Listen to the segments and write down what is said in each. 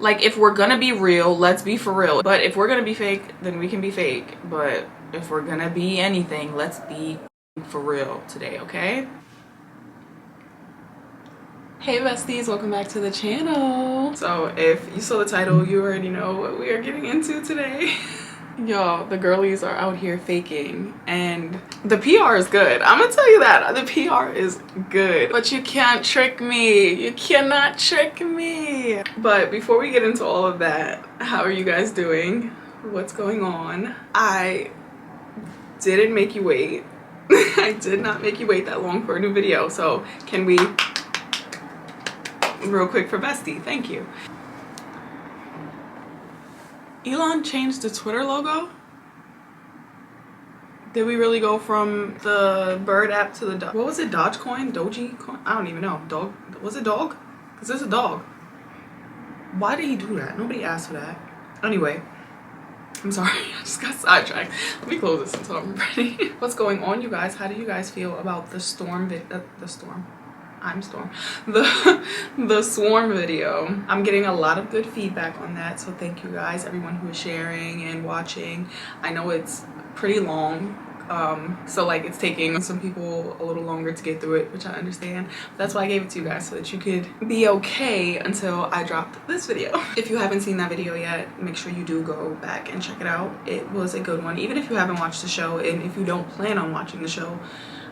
Like, if we're gonna be real, let's be for real. But if we're gonna be fake, then we can be fake. But if we're gonna be anything, let's be for real today, okay? Hey besties, welcome back to the channel. So if you saw the title, you already know what we are getting into today. Y'all, the girlies are out here faking and the PR is good. I'm gonna tell you that. The PR is good. But you can't trick me. You cannot trick me. But before we get into all of that, how are you guys doing? What's going on? I didn't make you wait. I did not make you wait that long for a new video. So can we, real quick for Bestie, thank you. Elon changed the Twitter logo? Did we really go from the bird app to the what was it, Dogecoin? Dogecoin? I don't even know. Dog? Was it dog? Because there's a dog. Why did he do that? Nobody asked for that. Anyway, I'm sorry, I just got sidetracked. Let me close this until I'm ready. What's going on, you guys? How do you guys feel about the Storm the Swarm video? I'm getting a lot of good feedback on that, so thank you guys, everyone who is sharing and watching. I know it's pretty long, so like it's taking some people a little longer to get through it, which I understand. That's why I gave it to you guys, so that you could be okay until I dropped this video. If you haven't seen that video yet, make sure you do go back and check it out. It was a good one. Even if you haven't watched the show, and if you don't plan on watching the show,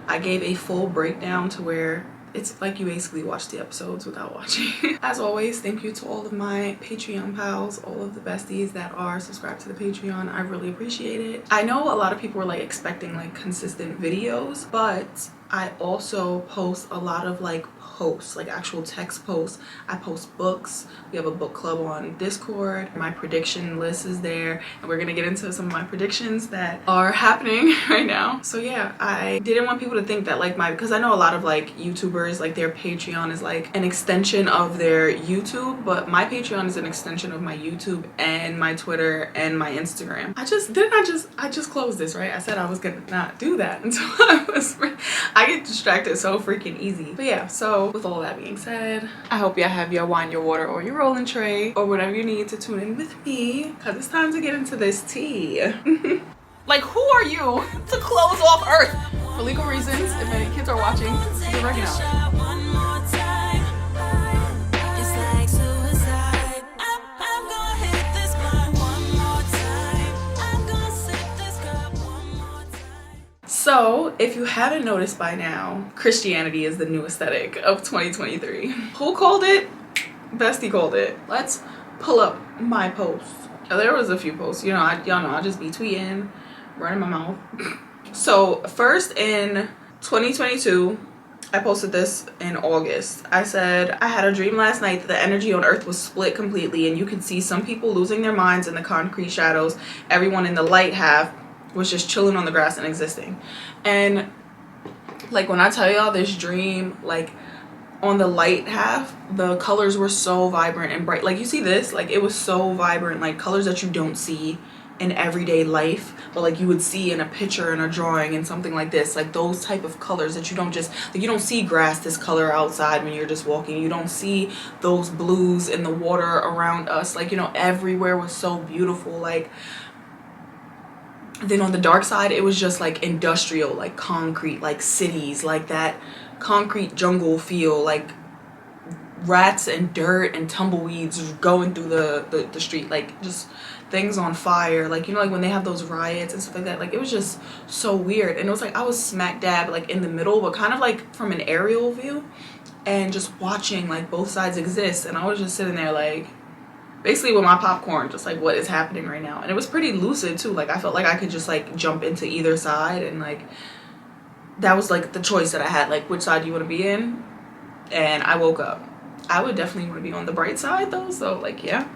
I gave a full breakdown to where it's like you basically watch the episodes without watching. As always, thank you to all of my Patreon pals, all of the besties that are subscribed to the Patreon. I really appreciate it. I know a lot of people were like expecting like consistent videos, but I also post a lot of like posts, like actual text posts. I post books. We have a book club on Discord. My prediction list is there, and we're gonna get into some of my predictions that are happening right now. So yeah, I didn't want people to think that like because I know a lot of like YouTubers, like their Patreon is like an extension of their YouTube, but my Patreon is an extension of my YouTube and my Twitter and my Instagram. I just closed this, right? I said I was gonna not do that until I get distracted so freaking easy. But yeah, so with all that being said, I hope y'all have your wine, your water, or your rolling tray, or whatever you need to tune in with me, because it's time to get into this tea. Like, who are you to close off Earth? For legal reasons, if any kids are watching, you're working out. So, if you haven't noticed by now, Christianity is the new aesthetic of 2023. Who called it? Bestie called it. Let's pull up my posts. There was a few posts. You know, y'all know I just be tweeting, running my mouth. So, first in 2022, I posted this in August. I said, I had a dream last night that the energy on Earth was split completely, and you could see some people losing their minds in the concrete shadows. Everyone in the light half was just chilling on the grass and existing. And like when I tell y'all this dream, like on the light half, the colors were so vibrant and bright. Like you see this, like it was so vibrant, like colors that you don't see in everyday life, but like you would see in a picture and a drawing and something like this, like those type of colors that you don't just like, you don't see grass this color outside when you're just walking. You don't see those blues in the water around us. Like, you know, everywhere was so beautiful. Like, then on the dark side, it was just like industrial, like concrete, like cities, like that concrete jungle feel, like rats and dirt and tumbleweeds going through the street, like just things on fire, like, you know, like when they have those riots and stuff like that. Like it was just so weird. And it was like I was smack dab like in the middle, but kind of like from an aerial view, and just watching like both sides exist. And I was just sitting there like basically with my popcorn, just like what is happening right now. And it was pretty lucid too. Like I felt like I could just like jump into either side, and like that was like the choice that I had, like which side do you want to be in. And I woke up, I would definitely want to be on the bright side though, so like yeah.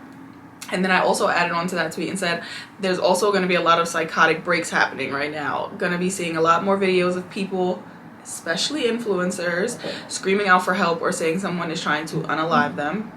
And then I also added on to that tweet and said there's also going to be a lot of psychotic breaks happening right now. Gonna be seeing a lot more videos of people, especially influencers, screaming out for help or saying someone is trying to unalive them.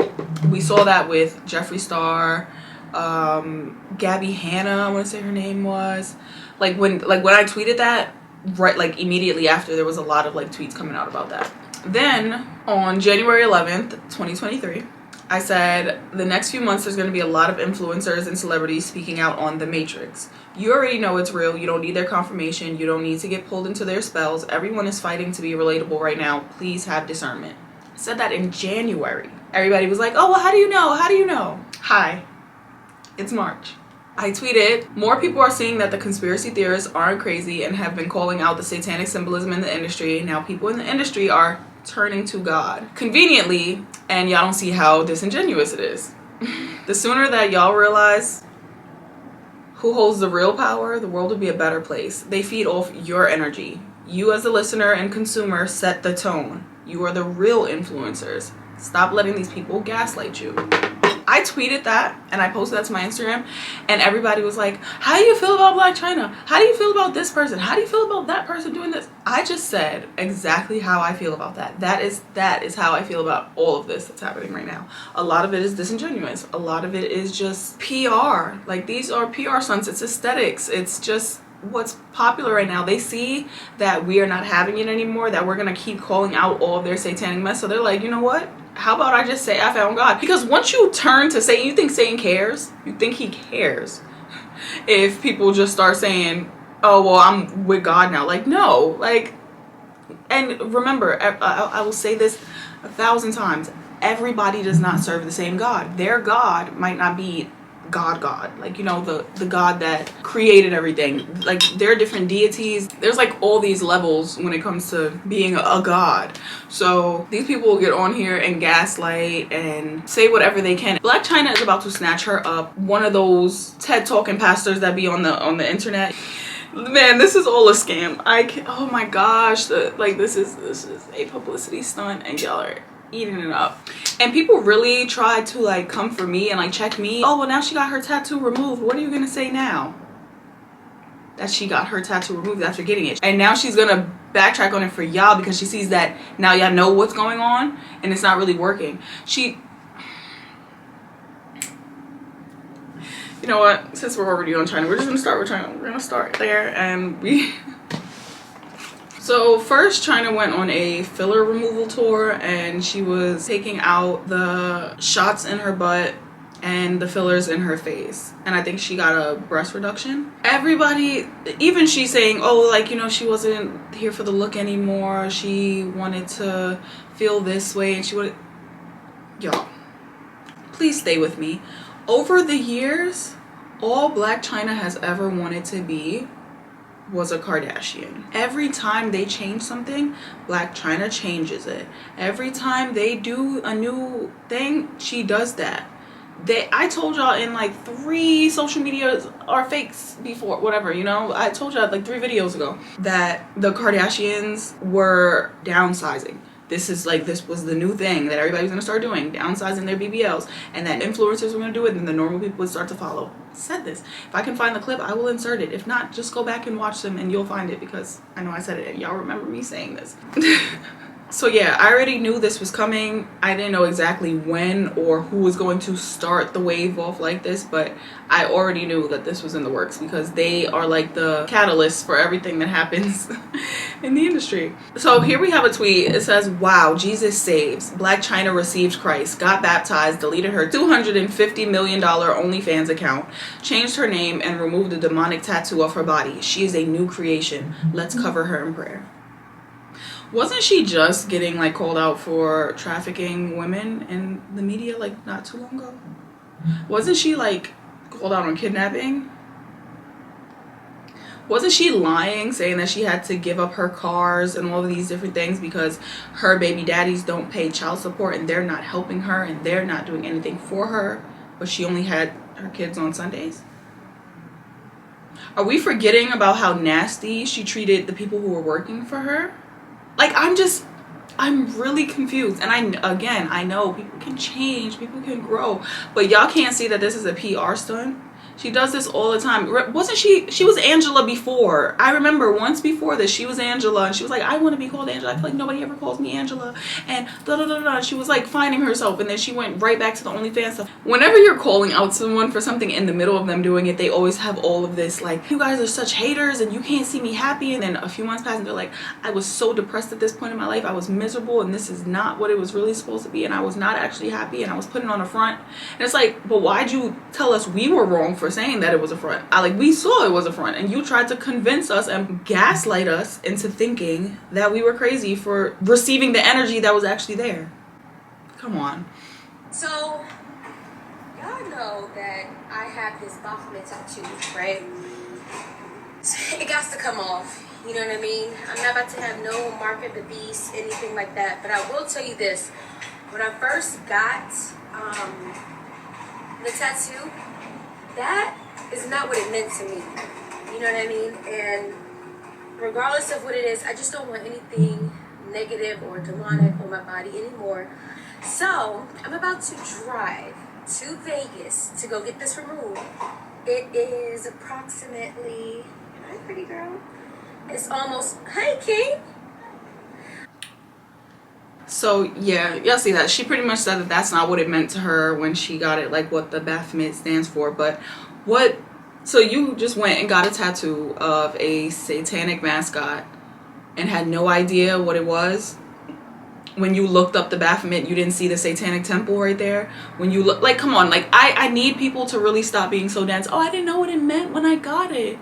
We saw that with Jeffree Star, Gabby Hanna, I want to say her name was. Like when I tweeted that, right, like immediately after, there was a lot of like tweets coming out about that. Then on January 11th, 2023, I said, the next few months there's going to be a lot of influencers and celebrities speaking out on the Matrix. You already know it's real. You don't need their confirmation. You don't need to get pulled into their spells. Everyone is fighting to be relatable right now. Please have discernment. I said that in January. Everybody was like, oh, well, how do you know? How do you know? Hi, it's March. I tweeted, more people are seeing that the conspiracy theorists aren't crazy and have been calling out the satanic symbolism in the industry. Now people in the industry are turning to God. Conveniently, and y'all don't see how disingenuous it is. The sooner that y'all realize who holds the real power, the world will be a better place. They feed off your energy. You as a listener and consumer set the tone. You are the real influencers. Stop letting these people gaslight you. I tweeted that and I posted that to my Instagram, and everybody was like, how do you feel about Blac Chyna? How do you feel about this person? How do you feel about that person doing this? I just said exactly how I feel about that. That is how I feel about all of this that's happening right now. A lot of it is disingenuous. A lot of it is just PR. Like, these are PR stunts. It's aesthetics. It's just what's popular right now. They see that we are not having it anymore, that we're gonna keep calling out all of their satanic mess, so they're like, you know what, how about I just say I found God? Because once you turn to Satan, you think Satan cares? You think he cares if people just start saying, oh, well, I'm with God now? Like, no. Like, and remember, I will say this 1,000 times, everybody does not serve the same God. Their God might not be God, like, you know, the God that created everything. Like, there are different deities. There's like all these levels when it comes to being a god. So these people will get on here and gaslight and say whatever they can. Blac Chyna is about to snatch her up. One of those TED talking pastors that be on the internet. Man, this is all a scam. Oh my gosh, this is a publicity stunt, and y'all are eating it up. And people really try to like come for me and like check me. Oh, well, now she got her tattoo removed. What are you gonna say now that she got her tattoo removed after getting it? And now she's gonna backtrack on it for y'all because she sees that now y'all know what's going on and it's not really working. You know what, since we're already on China, we're just gonna start with China. We're gonna start there. And so first, Chyna went on a filler removal tour, and she was taking out the shots in her butt and the fillers in her face. And I think she got a breast reduction. Everybody, even she saying, oh, like, you know, she wasn't here for the look anymore. She wanted to feel this way, and she wanted... Y'all, please stay with me. Over the years, all Blac Chyna has ever wanted to be was a Kardashian. Every time they change something, Blac Chyna changes it. Every time they do a new thing, she does that. I told y'all in like 3 social medias are fakes before, whatever, you know, I told y'all like 3 videos ago that the Kardashians were downsizing. This was the new thing that everybody's gonna start doing, downsizing their BBLs, and that influencers were gonna do it, and the normal people would start to follow. I said this. If I can find the clip, I will insert it. If not, just go back and watch them and you'll find it, because I know I said it and y'all remember me saying this. So yeah, I already knew this was coming. I didn't know exactly when or who was going to start the wave off like this, but I already knew that this was in the works because they are like the catalyst for everything that happens in the industry. So here we have a tweet. It says, wow, Jesus saves. Blac Chyna received Christ, got baptized, deleted her $250 million OnlyFans account, changed her name, and removed a demonic tattoo off her body. She is a new creation. Let's cover her in prayer. Wasn't she just getting like called out for trafficking women in the media like not too long ago? Wasn't she like called out on kidnapping? Wasn't she lying, saying that she had to give up her cars and all of these different things because her baby daddies don't pay child support and they're not helping her and they're not doing anything for her, but she only had her kids on Sundays? Are we forgetting about how nasty she treated the people who were working for her? Like, I'm really confused. And I know people can change, people can grow, but y'all can't see that this is a PR stunt. She does this all the time. Wasn't she was Angela before. I remember once before this, she was Angela, and she was like, I want to be called Angela. I feel like nobody ever calls me Angela. And da da da da. She was like finding herself, and then she went right back to the OnlyFans stuff. Whenever you're calling out someone for something in the middle of them doing it, they always have all of this, like, you guys are such haters and you can't see me happy. And then a few months pass and they're like, I was so depressed at this point in my life. I was miserable, and this is not what it was really supposed to be, and I was not actually happy, and I was putting on a front. And it's like, but why'd you tell us we were wrong for saying that it was a front? We saw it was a front, and you tried to convince us and gaslight us into thinking that we were crazy for receiving the energy that was actually there. Come on. So, y'all know that I have this Baphomet tattoo, right? It got to come off. You know what I mean? I'm not about to have no mark of the beast, anything like that. But I will tell you this. When I first got the tattoo, that is not what it meant to me. You know what I mean? And regardless of what it is, I just don't want anything negative or demonic on my body anymore. So I'm about to drive to Vegas to go get this removed. It is approximately, hi pretty girl, it's almost, hi King. So yeah, y'all see that she pretty much said that that's not what it meant to her when she got it, like what the Baphomet stands for. But what, so you just went and got a tattoo of a satanic mascot and had no idea what it was? When you looked up the Baphomet, you didn't see the satanic temple right there? When you look, like, come on, like, I need people to really stop being so dense. Oh, I didn't know what it meant when I got it.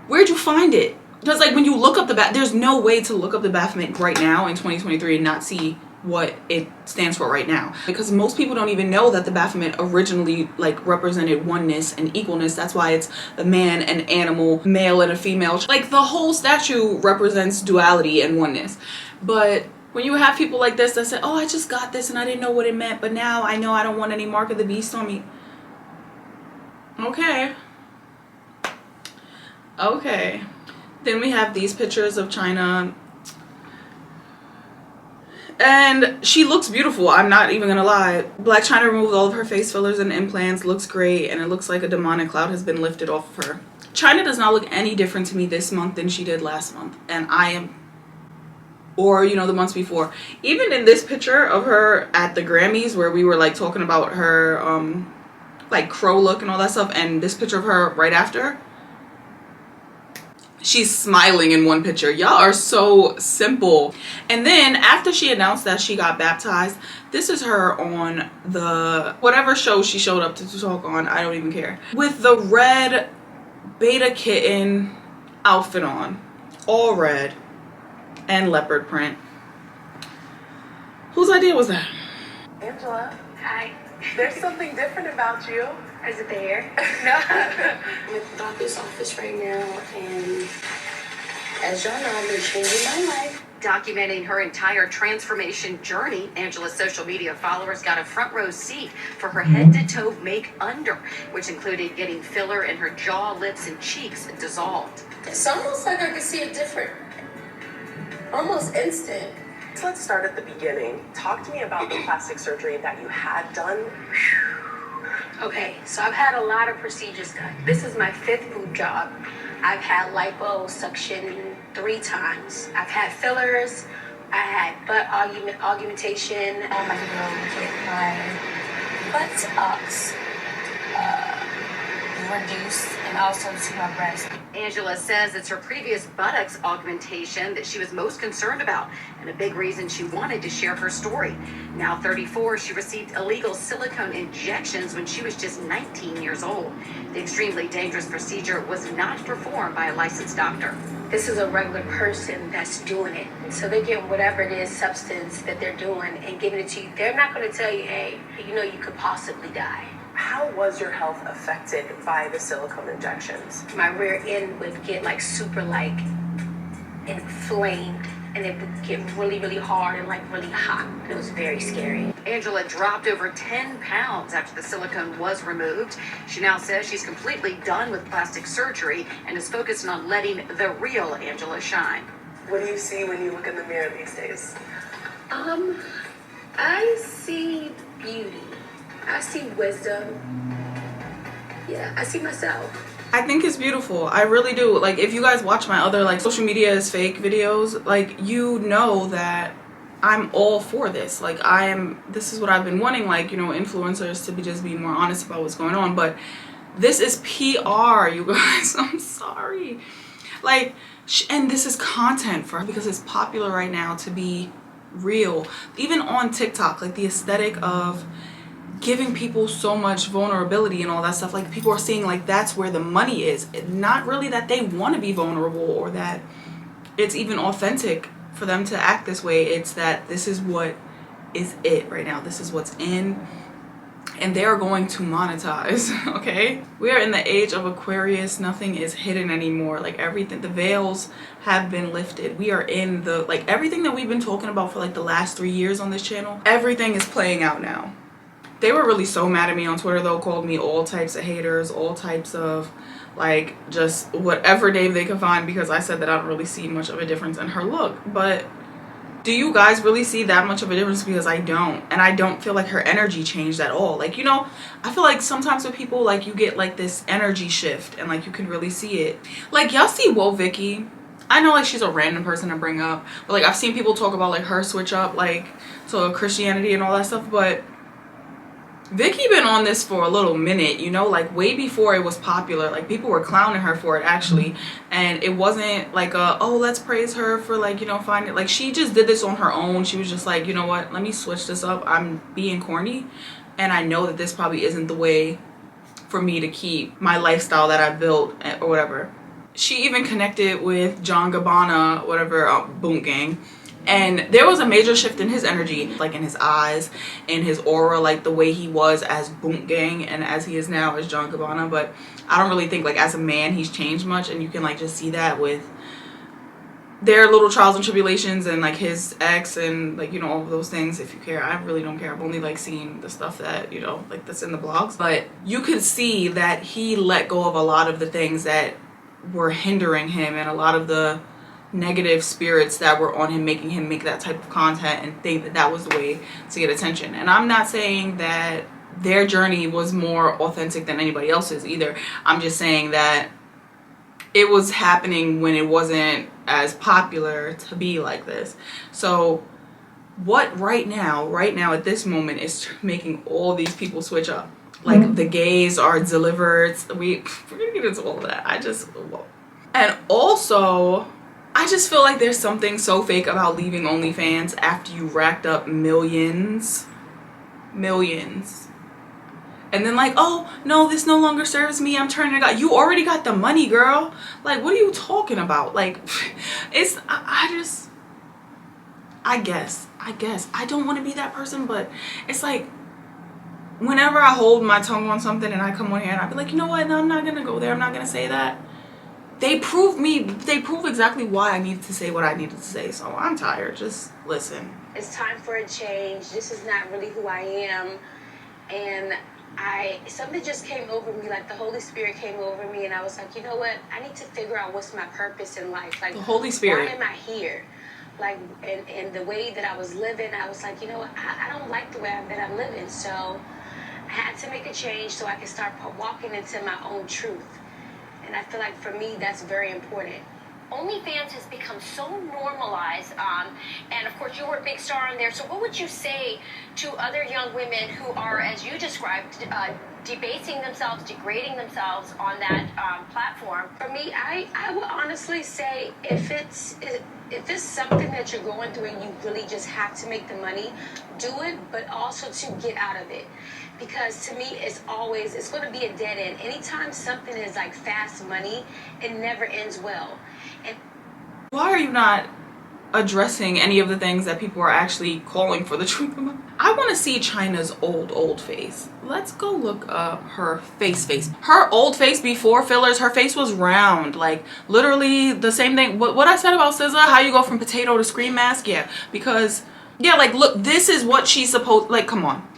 Where'd you find it? Because, like, when you look up the there's no way to look up the Baphomet right now in 2023 and not see what it stands for right now. Because most people don't even know that the Baphomet originally, like, represented oneness and equalness. That's why it's a man and animal, male and a female. Like, the whole statue represents duality and oneness. But when you have people like this that say, oh, I just got this and I didn't know what it meant, but now I know I don't want any mark of the beast on me. Okay. Okay. Then we have these pictures of Chyna. And she looks beautiful. I'm not even gonna lie. Blac Chyna removed all of her face fillers and implants. Looks great. And it looks like a demonic cloud has been lifted off of her. Chyna does not look any different to me this month than she did last month. And I am, or, you know, the months before. Even in this picture of her at the Grammys where we were like talking about her like crow look and all that stuff, and this picture of her right after, she's smiling in one picture. Y'all are so simple. And then after she announced that she got baptized, this is her on the whatever show she showed up to talk on, I don't even care, with the red beta kitten outfit on, all red and leopard print. Whose idea was that? Angela. Hi. There's something different about you. Is it there? No. I'm at the doctor's office right now, and as y'all know, I've been changing my life. Documenting her entire transformation journey, Angela's social media followers got a front row seat for her head to toe make under, which included getting filler in her jaw, lips, and cheeks dissolved. It's almost like I can see it different. Almost instant. So let's start at the beginning. Talk to me about the plastic surgery that you had done. Okay, so I've had a lot of procedures done. This is my 5th boob job. I've had liposuction 3 times. I've had fillers. I had butt augmentation. I can go get my buttocks reduced, and also to my breast. Angela says it's her previous buttocks augmentation that she was most concerned about, and a big reason she wanted to share her story. Now 34, she received illegal silicone injections when she was just 19 years old. The extremely dangerous procedure was not performed by a licensed doctor. This is a regular person that's doing it. So they're getting whatever it is, substance that they're doing, and giving it to you. They're not going to tell you, hey, you know, you could possibly die. How was your health affected by the silicone injections? My rear end would get like super like inflamed, and it would get really, really hard and like really hot. It was very scary. Angela dropped over 10 pounds after the silicone was removed. She now says she's completely done with plastic surgery and is focused on letting the real Angela shine. What do you see when you look in the mirror these days? I see beauty. I see wisdom. yeah, I see myself. I think it's beautiful. I really do. Like, if you guys watch my other like social media is fake videos, like, you know that I'm all for this. Like, this is what I've been wanting, like, you know, influencers to just be more honest about what's going on. But this is PR, you guys. I'm sorry. Like, and this is content for her because it's popular right now to be real. Even on TikTok, like, the aesthetic of giving people so much vulnerability and all that stuff, like, people are seeing like that's where the money is. Not really that they want to be vulnerable or that it's even authentic for them to act this way. It's that this is what is it right now. This is what's in, and they're going to monetize. Okay, we are in the age of Aquarius. Nothing is hidden anymore. Like, everything, the veils have been lifted. We are in the, like, everything that we've been talking about for like the last 3 years on this channel, everything is playing out now. They were really so mad at me on Twitter though, called me all types of haters, all types of, like, just whatever name they could find, because I said that I don't really see much of a difference in her look. But do you guys really see that much of a difference? Because I don't. And I don't feel like her energy changed at all. Like, you know, I feel like sometimes with people, like, you get like this energy shift and like you can really see it. Like, y'all see Whoa Vicky? I know, like, she's a random person to bring up, but like I've seen people talk about like her switch up like to Christianity and all that stuff. But Vicky been on this for a little minute, you know, like way before it was popular. Like, people were clowning her for it actually, and it wasn't like oh, let's praise her for, like, you know, finding, like, she just did this on her own. She was just like, you know what, let me switch this up. I'm being corny and I know that this probably isn't the way for me to keep my lifestyle that I built or whatever. She even connected with John Gabbana, whatever, Boom Gang. And there was a major shift in his energy, like in his eyes, in his aura, like the way he was as Boom Gang and as he is now as John Gabbana. But I don't really think, like, as a man he's changed much, and you can like just see that with their little trials and tribulations and like his ex and, like, you know, all of those things. If you care, I really don't care. I've only like seen the stuff that, you know, like that's in the blogs. But you could see that he let go of a lot of the things that were hindering him and a lot of the negative spirits that were on him, making him make that type of content and think that that was the way to get attention. And I'm not saying that their journey was more authentic than anybody else's either. I'm just saying that it was happening when it wasn't as popular to be like this. So what right now at this moment is making all these people switch up? Like, the gays are delivered. We're gonna get into all of that. And also, I just feel like there's something so fake about leaving OnlyFans after you racked up millions. And then, like, oh, no, this no longer serves me, I'm turning it out. You already got the money, girl. Like, what are you talking about? Like, it's, I guess. I don't want to be that person, but it's like, whenever I hold my tongue on something and I come on here and I be like, you know what, no, I'm not going to go there. I'm not going to say that. They prove exactly why I needed to say what I needed to say. So I'm tired. Just listen. It's time for a change. This is not really who I am. And something just came over me, like the Holy Spirit came over me, and I was like, you know what? I need to figure out what's my purpose in life. Like, the Holy Spirit. Why am I here? Like, and the way that I was living, I was like, you know what? I don't like the way that I'm living. So I had to make a change so I could start walking into my own truth. And I feel like for me, that's very important. OnlyFans has become so normalized, and of course you were a big star on there. So what would you say to other young women who are, as you described, debasing themselves, degrading themselves on that platform? For me, I would honestly say if it's something that you're going through and you really just have to make the money, do it, but also to get out of it. Because to me, it's going to be a dead end. Anytime something is like fast money, it never ends well. And why are you not addressing any of the things that people are actually calling for the truth about? I want to see Chyna's old face. Let's go look up her face. Her old face before fillers, her face was round. Like, literally the same thing. What I said about SZA, how you go from potato to scream mask? Yeah, because, yeah, like, look, this is what she's supposed, like, come on.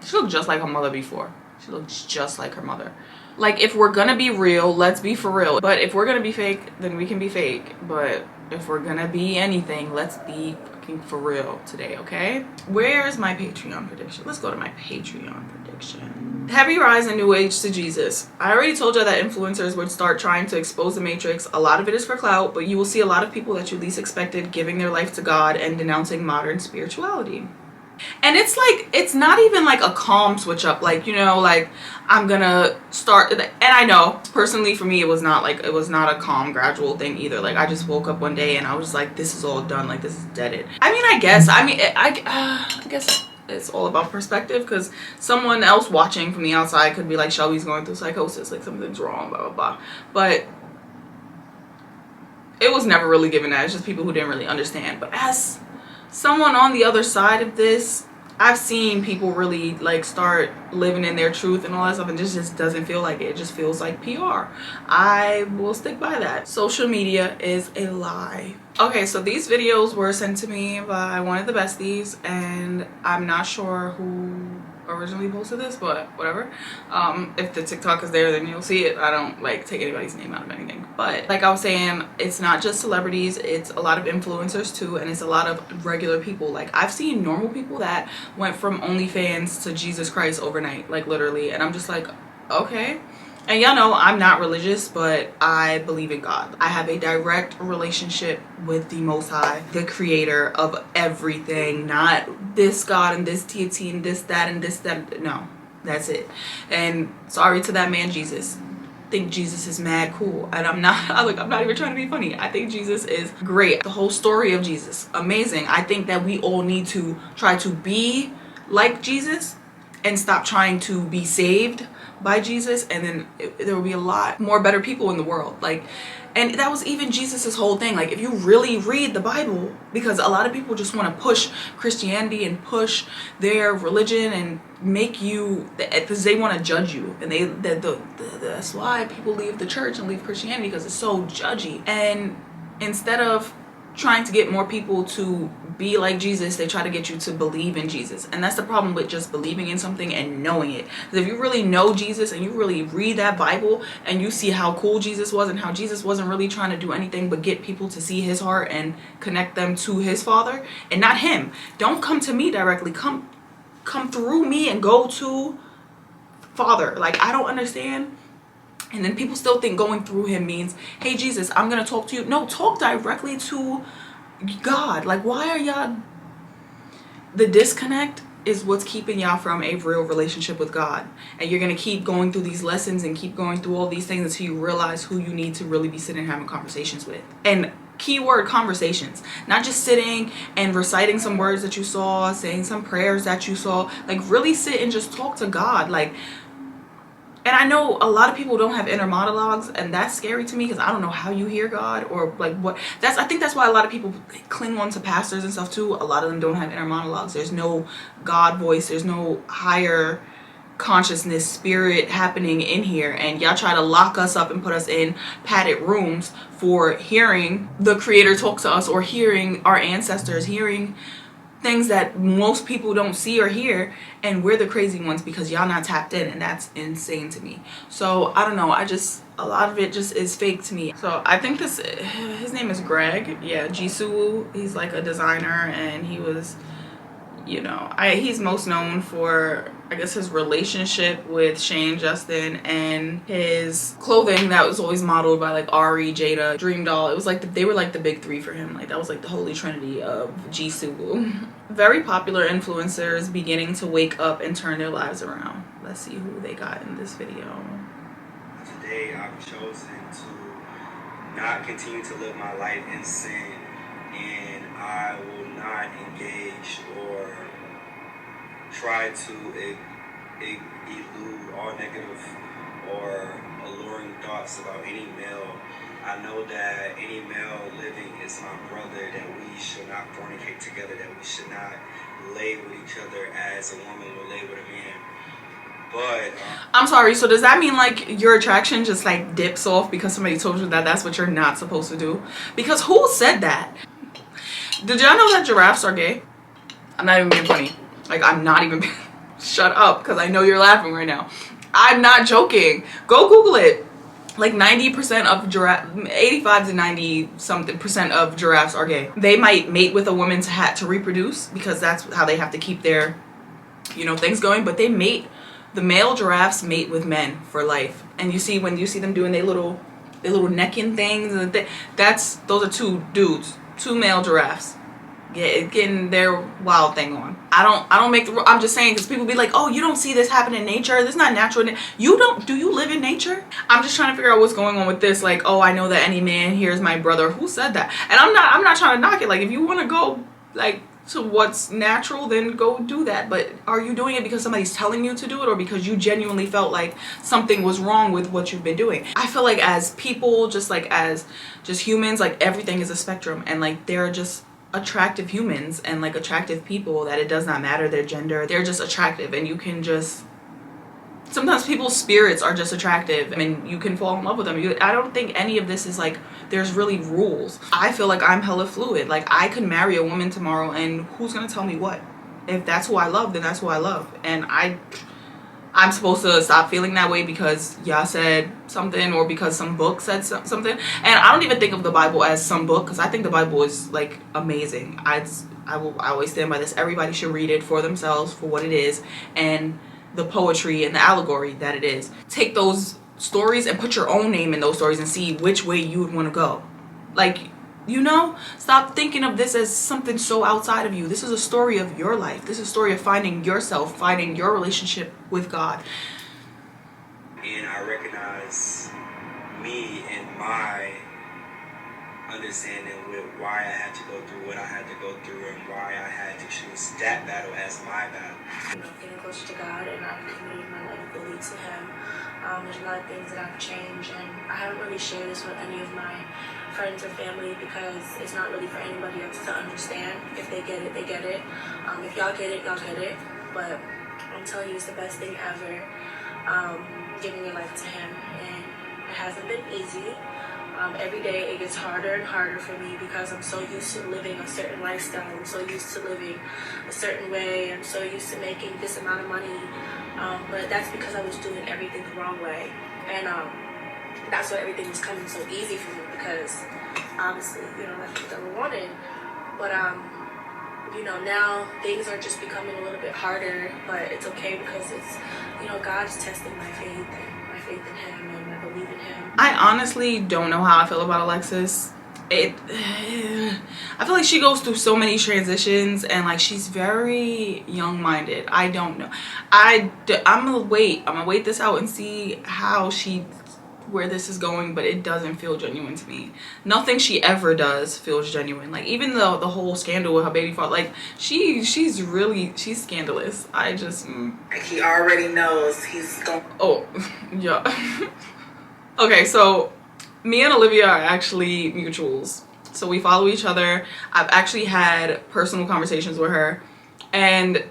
She looked just like her mother before. She looks just like her mother. Like, if we're gonna be real, let's be for real. But if we're gonna be fake, then we can be fake. But if we're gonna be anything, let's be fucking for real today, okay? Where's my Patreon prediction? Let's go to my Patreon prediction. addiction. Heavy rise in New Age to Jesus. I already told you that influencers would start trying to expose the matrix. A lot of it is for clout, but you will see a lot of people that you least expected giving their life to God and denouncing modern spirituality. And it's like, it's not even like a calm switch up, like, you know, like I'm gonna start. And I know personally for me, it was not a calm gradual thing either. Like I just woke up one day and I was like, this is all done, like this is deaded. I guess it's all about perspective, because someone else watching from the outside could be like, Shelby's going through psychosis, like something's wrong, blah blah blah. But it was never really given that. It's just people who didn't really understand. But as someone on the other side of this, I've seen people really like start living in their truth and all that stuff, and this just doesn't feel like it. It just feels like PR. I will stick by that. Social media is a lie. Okay, so these videos were sent to me by one of the besties, and I'm not sure who originally posted this, but whatever. If the TikTok is there, then you'll see it. I don't like take anybody's name out of anything, but like I was saying, it's not just celebrities, it's a lot of influencers too, and it's a lot of regular people. Like I've seen normal people that went from OnlyFans to Jesus Christ overnight, like literally, and I'm just like, okay. And y'all know I'm not religious, but I believe in God. I have a direct relationship with the Most High, the creator of everything, not this God and this deity and this, that, and this, that. No, that's it. And sorry to that man, Jesus. I think Jesus is mad cool, and I'm not even trying to be funny. I think Jesus is great. The whole story of Jesus, amazing. I think that we all need to try to be like Jesus and stop trying to be saved by Jesus, and then there will be a lot more better people in the world. Like, and that was even Jesus's whole thing. Like if you really read the Bible, because a lot of people just want to push Christianity and push their religion and make you, because they want to judge you, and that's why people leave the church and leave Christianity, because it's so judgy. And instead of trying to get more people to be like Jesus, they try to get you to believe in Jesus. And that's the problem with just believing in something and knowing it. Because if you really know Jesus and you really read that Bible and you see how cool Jesus was and how Jesus wasn't really trying to do anything but get people to see his heart and connect them to his Father and not him. Don't come to me directly. Come through me and go to Father. Like, I don't understand. And then people still think going through him means, hey Jesus, I'm gonna talk to you. No, talk directly to God. Like, why are y'all, the disconnect is what's keeping y'all from a real relationship with God. And you're gonna keep going through these lessons and keep going through all these things until you realize who you need to really be sitting and having conversations with. And keyword conversations, not just sitting and reciting some words that you saw, saying some prayers that you saw. Like, really sit and just talk to God. Like, and I know a lot of people don't have inner monologues, and that's scary to me, because I don't know how you hear God, or like what. I think that's why a lot of people cling on to pastors and stuff too. A lot of them don't have inner monologues. There's no God voice. There's no higher consciousness, spirit happening in here, and y'all try to lock us up and put us in padded rooms for hearing the Creator talk to us, or hearing our ancestors, hearing things that most people don't see or hear, and we're the crazy ones because y'all not tapped in, and that's insane to me. So I don't know, a lot of it just is fake to me. So I think his name is Greg, yeah, Jisoo. He's like a designer, and he was, you know, he's most known for, I guess, his relationship with Shane Justin, and his clothing that was always modeled by like Ari, Jada, Dream Doll. It was like they were like the big three for him. Like that was like the holy trinity of Jisoo. Very popular influencers beginning to wake up and turn their lives around. Let's see who they got in this video. Today I've chosen to not continue to live my life in sin, and I will not engage or try to elude all negative or alluring thoughts about any male. I know that any male living is my brother, that we should not fornicate together, that we should not lay with each other as a woman will lay with a man. But I'm sorry, so does that mean like your attraction just like dips off because somebody told you that that's what you're not supposed to do? Because who said that? Did y'all know that giraffes are gay? I'm not even being funny. Like, I'm not even shut up, because I know you're laughing right now. I'm not joking. Go Google it. Like 90% of 85 to 90 something percent of giraffes are gay. They might mate with a woman to reproduce, because that's how they have to keep their, you know, things going, but they mate The male giraffes mate with men for life. And you see, when you see them doing their little necking things, and those are two dudes, two male giraffes getting their wild thing on. I don't make the rule. I'm just saying, because people be like, oh, you don't see this happen in nature, this is not natural. Do you live in nature? I'm just trying to figure out what's going on with this. Like, oh, I know that any man here is my brother. Who said that? And I'm not trying to knock it. Like, if you want to go like to what's natural, then go do that. But are you doing it because somebody's telling you to do it, or because you genuinely felt like something was wrong with what you've been doing? I feel like as people, just humans, like everything is a spectrum, and like there are just attractive humans and like attractive people that it does not matter their gender. They're just attractive, and you can just, sometimes people's spirits are just attractive. I mean, you can fall in love with them. I don't think any of this is like there's really rules. I feel like I'm hella fluid. Like, I could marry a woman tomorrow, and who's gonna tell me what? If that's who I love, then that's who I love. And I'm supposed to stop feeling that way because y'all said something, or because some book said something. And I don't even think of the Bible as some book, because I think the Bible is like amazing. I always stand by this. Everybody should read it for themselves, for what it is, and the poetry and the allegory that it is. Take those stories and put your own name in those stories and see which way you would want to go. Like, you know, stop thinking of this as something so outside of you. This is a story of your life. This is a story of finding yourself, finding your relationship with God. And I recognize me and my understanding with why I had to go through what I had to go through, and why I had to choose that battle as my battle. I'm getting closer to God, and I've committed my life fully to Him. There's a lot of things that I've changed, and I haven't really shared this with any of my friends or family because it's not really for anybody else to understand. If they get it, they get it. If y'all get it, y'all get it. But I'm telling you, it's the best thing ever, giving your life to Him. And it hasn't been easy. Every day it gets harder and harder for me because I'm so used to living a certain lifestyle. I'm so used to living a certain way. I'm so used to making this amount of money. But that's because I was doing everything the wrong way. And that's why everything was coming so easy for me, because obviously, that's what I wanted. But, now things are just becoming a little bit harder, but it's okay because it's, God's testing my faith in Him, and I believe in Him. I honestly don't know how I feel about Alexis. I feel like she goes through so many transitions, and like she's very young-minded. I don't know. I'm gonna wait this out and see where this is going, but it doesn't feel genuine to me. Nothing she ever does feels genuine. Like, even the whole scandal with her baby father, like she's scandalous. I just like, he already knows he's going. Oh yeah. Okay, so me and Olivia are actually mutuals, so we follow each other. I've actually had personal conversations with her, and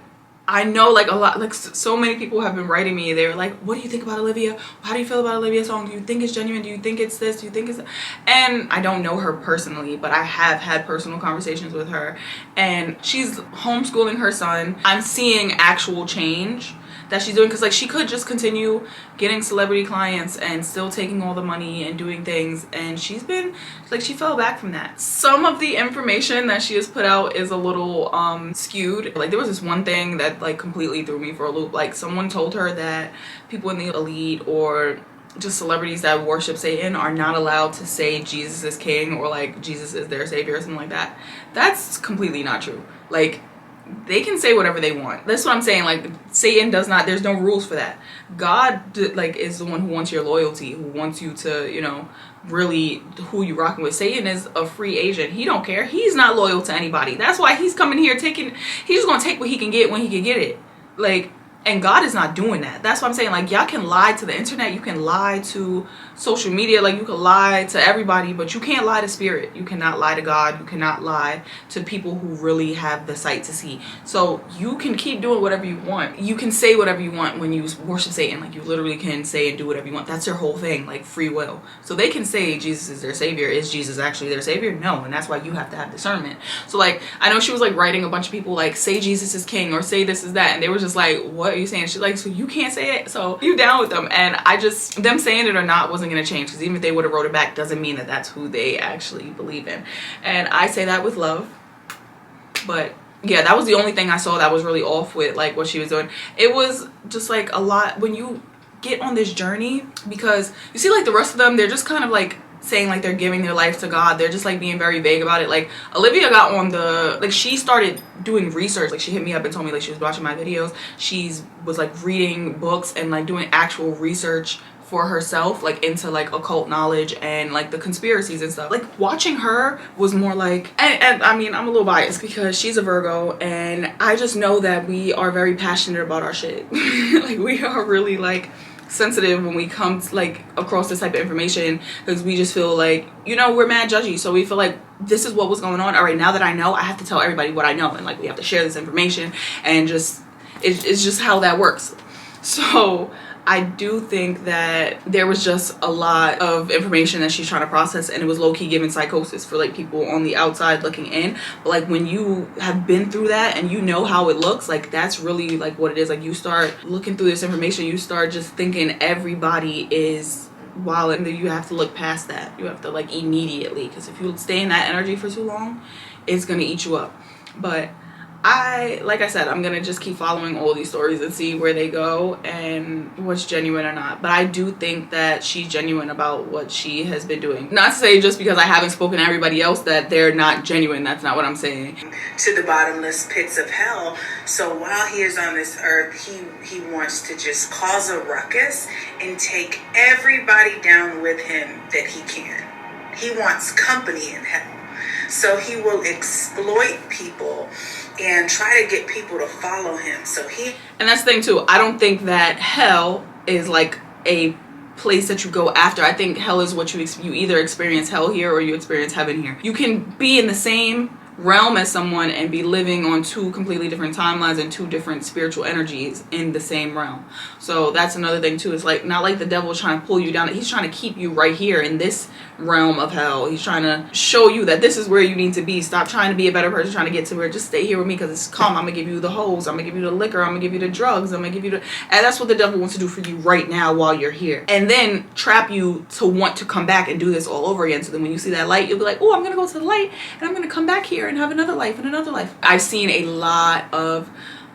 I know like a lot, like so many people have been writing me. They were like, what do you think about Olivia? How do you feel about Olivia's song? Do you think it's genuine? Do you think it's this? Do you think it's that? And I don't know her personally, but I have had personal conversations with her, and she's homeschooling her son. I'm seeing actual change that she's doing, because like she could just continue getting celebrity clients and still taking all the money and doing things, and she's been like, she fell back from that. Some of the information that she has put out is a little skewed. Like, there was this one thing that like completely threw me for a loop. Like, someone told her that people in the elite or just celebrities that worship Satan are not allowed to say Jesus is king, or like Jesus is their savior, or something like that. That's completely not true. Like, they can say whatever they want. That's what I'm saying. Like, Satan does not, there's no rules for that. God like is the one who wants your loyalty, who wants you to, really who you rocking with. Satan is a free agent. He don't care. He's not loyal to anybody. That's why he's coming here he's just gonna take what he can get when he can get it. Like, and God is not doing that. That's what I'm saying. Like, y'all can lie to the internet, you can lie to social media, like you can lie to everybody, but you can't lie to spirit. You cannot lie to God. You cannot lie to people who really have the sight to see. So you can keep doing whatever you want. You can say whatever you want when you worship Satan. Like, you literally can say and do whatever you want. That's their whole thing, like free will. So they can say Jesus is their savior. Is Jesus actually their savior? No. And that's why you have to have discernment. So like, I know she was like writing a bunch of people like, say Jesus is king, or say this is that, and they were just like, what are you saying? She's like, so you can't say it? So you down with them? And I just, them saying it or not wasn't gonna change, because even if they would have wrote it back, doesn't mean that that's who they actually believe in. And I say that with love, but yeah, that was the only thing I saw that was really off with like what she was doing. It was just like a lot when you get on this journey, because you see like the rest of them, they're just kind of like saying like they're giving their life to God. They're just like being very vague about it. Like Olivia got on the, like she started doing research. Like she hit me up and told me like she was watching my videos. She was like reading books and like doing actual research for herself, like into like occult knowledge and like the conspiracies and stuff. Like watching her was more like, and I mean, I'm a little biased because she's a Virgo, and I just know that we are very passionate about our shit. Like we are really like sensitive when we come to, like across this type of information, because we just feel like, you know, we're mad judgy. So we feel like this is what was going on. All right, now that I know, I have to tell everybody what I know, and like we have to share this information, and just it's just how that works. So I do think that there was just a lot of information that she's trying to process, and it was low-key giving psychosis for like people on the outside looking in. But like when you have been through that and you know how it looks, like that's really like what it is. Like you start looking through this information, you start just thinking everybody is wild, and then you have to look past that. You have to like immediately, because if you stay in that energy for too long, it's gonna eat you up. But like I said, I'm gonna just keep following all these stories and see where they go and what's genuine or not. But I do think that she's genuine about what she has been doing. Not to say just because I haven't spoken to everybody else that they're not genuine. That's not what I'm saying. To the bottomless pits of hell. So while he is on this earth, he wants to just cause a ruckus and take everybody down with him that he can. He wants company in hell. So he will exploit people and try to get people to follow him. And that's the thing too. I don't think that hell is like a place that you go after. I think hell is what you either experience hell here or you experience heaven here. You can be in the same realm as someone and be living on two completely different timelines and two different spiritual energies in the same realm. So that's another thing too. It's like not like the devil is trying to pull you down. He's trying to keep you right here in this realm of hell. He's trying to show you that this is where you need to be. Stop trying to be a better person, trying to get to where, just stay here with me because it's calm. I'm gonna give you the hoes, I'm gonna give you the liquor, I'm gonna give you the drugs, I'm gonna give you the, and that's what the devil wants to do for you right now while you're here, and then trap you to want to come back and do this all over again. So then when you see that light, you'll be like, oh, I'm gonna go to the light and I'm gonna come back here and have another life and another life. I've seen a lot of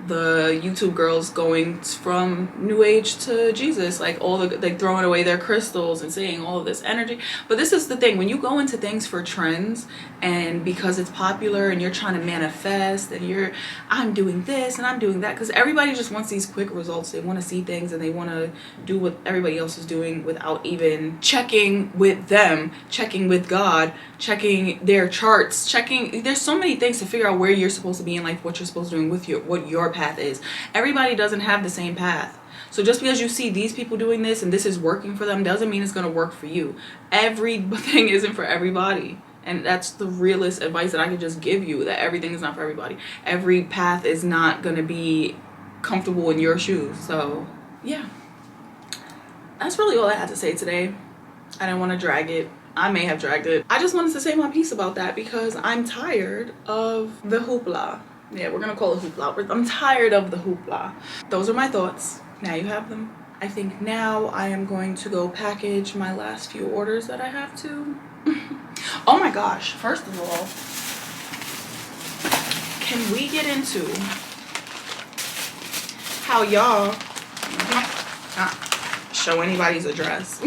the YouTube girls going from New Age to Jesus, like all the, like throwing away their crystals and saying all of this energy. But this is the thing, when you go into things for trends and because it's popular and you're trying to manifest and I'm doing this and I'm doing that, because everybody just wants these quick results. They want to see things and they want to do what everybody else is doing without even checking with them, checking with God, checking their charts, checking. There's so many things to figure out where you're supposed to be in life, what you're supposed to do with what your path is. Everybody doesn't have the same path. So just because you see these people doing this and this is working for them doesn't mean it's going to work for you. Everything isn't for everybody. And that's the realest advice that I could just give you, that everything is not for everybody. Every path is not going to be comfortable in your shoes. So yeah, that's really all I had to say today. I didn't want to drag it. I may have dragged it. I just wanted to say my piece about that because I'm tired of the hoopla. Yeah, we're gonna call it hoopla. I'm tired of the hoopla. Those are my thoughts. Now you have them. I think now I am going to go package my last few orders that I have to. Oh my gosh, first of all, can we get into how y'all not show anybody's address?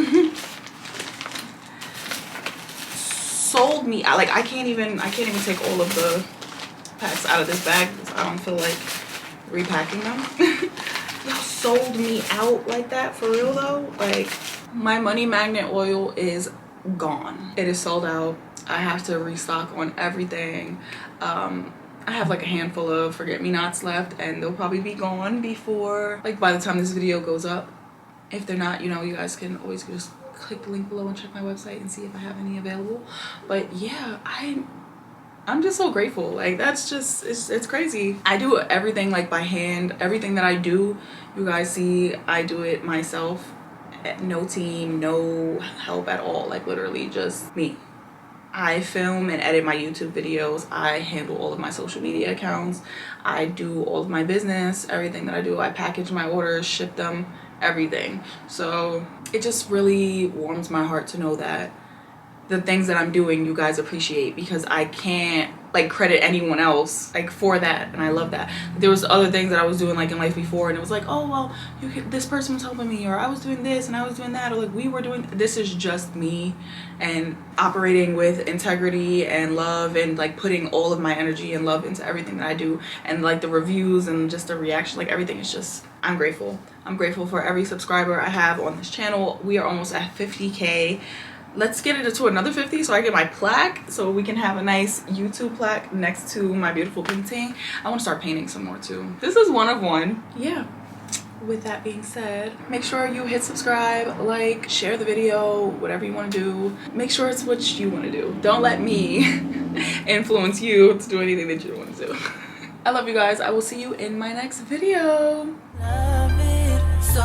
Sold me. I can't even take all of the packs out of this bag because I don't feel like repacking them. Y'all sold me out like that, for real though. Like, my money magnet oil is gone. It is sold out. I have to restock on everything. I have like a handful of forget-me-nots left and they'll probably be gone before, like, by the time this video goes up. If they're not, you know, you guys can always just click the link below and check my website and see if I have any available. But yeah, I'm just so grateful. Like, that's just, it's crazy. I do everything like by hand. Everything that I do, you guys see, I do it myself. No team, no help at all. Like, literally just me. I film and edit my YouTube videos. I handle all of my social media accounts. I do all of my business, everything that I do. I package my orders, ship them, everything. So it just really warms my heart to know that the things that I'm doing you guys appreciate, because I can't, like credit anyone else like for that, and I love that. There was other things that I was doing like in life before, and it was like, oh well, this person was helping me, or I was doing this and I was doing that, or like we were doing this. Is just me and operating with integrity and love, and like putting all of my energy and love into everything that I do, and like the reviews and just the reaction, like everything is just, I'm grateful. I'm grateful for every subscriber I have on this channel. We are almost at 50K. Let's get it to another 50 so I get my plaque, so we can have a nice YouTube plaque next to my beautiful painting. I want to start painting some more too. This is one of one. Yeah. With that being said, make sure you hit subscribe, like, share the video, whatever you want to do. Make sure it's what you want to do. Don't let me influence you to do anything that you don't want to do. I love you guys. I will see you in my next video. Love it, so